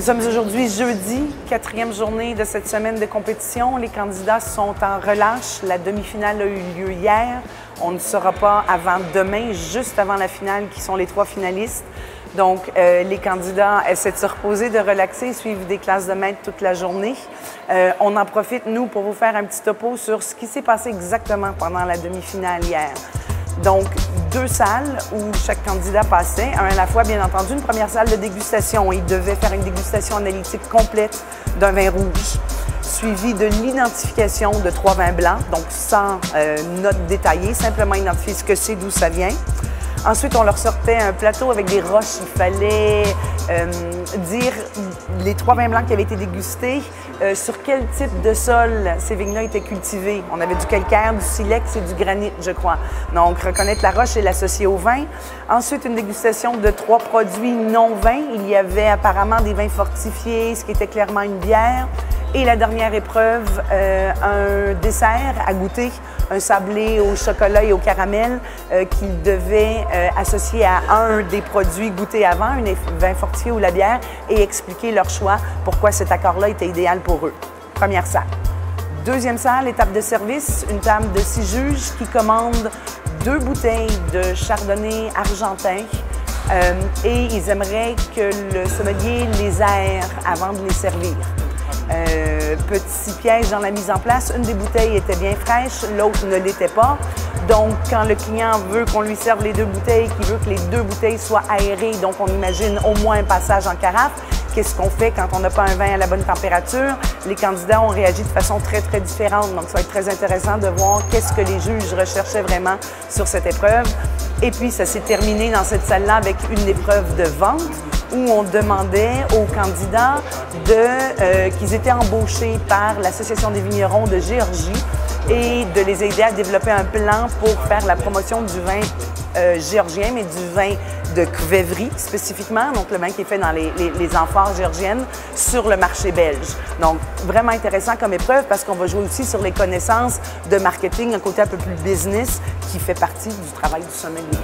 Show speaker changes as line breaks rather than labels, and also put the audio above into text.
sommes aujourd'hui jeudi, 4e journée de cette semaine de compétition. Les candidats sont en relâche. La demi-finale a eu lieu hier. On ne saura pas avant demain, juste avant la finale, qui sont les 3 finalistes. Donc, les candidats essaient de se reposer, de relaxer, suivent des classes de maître toute la journée. On en profite, nous, pour vous faire un petit topo sur ce qui s'est passé exactement pendant la demi-finale hier. Donc, 2 salles où chaque candidat passait, un à la fois, bien entendu, une première salle de dégustation. Il devait faire une dégustation analytique complète d'un vin rouge, suivi de l'identification de 3 vins blancs, donc sans notes détaillées, simplement identifier ce que c'est, d'où ça vient. Ensuite, on leur sortait un plateau avec des roches. Il fallait dire les 3 vins blancs qui avaient été dégustés, sur quel type de sol ces vignes-là étaient cultivés. On avait du calcaire, du silex et du granit, je crois. Donc, reconnaître la roche et l'associer au vin. Ensuite, une dégustation de 3 produits non-vins. Il y avait apparemment des vins fortifiés, ce qui était clairement une bière. Et la dernière épreuve, un dessert à goûter, un sablé au chocolat et au caramel qu'ils devaient associer à un des produits goûtés avant, un vin fortifié ou la bière, et expliquer leur choix, pourquoi cet accord-là était idéal pour eux. Première salle. Deuxième salle, étape de service, une table de 6 juges qui commandent 2 bouteilles de chardonnay argentin. Et ils aimeraient que le sommelier les aère avant de les servir. Petit piège dans la mise en place, une des bouteilles était bien fraîche, l'autre ne l'était pas. Donc, quand le client veut qu'on lui serve les 2 bouteilles, qu'il veut que les 2 bouteilles soient aérées, donc on imagine au moins un passage en carafe, qu'est-ce qu'on fait quand on n'a pas un vin à la bonne température? Les candidats ont réagi de façon très différente. Donc, ça va être très intéressant de voir qu'est-ce que les juges recherchaient vraiment sur cette épreuve. Et puis, ça s'est terminé dans cette salle-là avec une épreuve de vente où on demandait aux candidats qu'ils étaient embauchés par l'Association des vignerons de Géorgie et de les aider à développer un plan pour faire la promotion du vin géorgien, mais du vin de Qvevri spécifiquement, donc le vin qui est fait dans les amphores géorgiennes sur le marché belge. Donc, vraiment intéressant comme épreuve parce qu'on va jouer aussi sur les connaissances de marketing, un côté un peu plus business qui fait partie du travail du sommelier.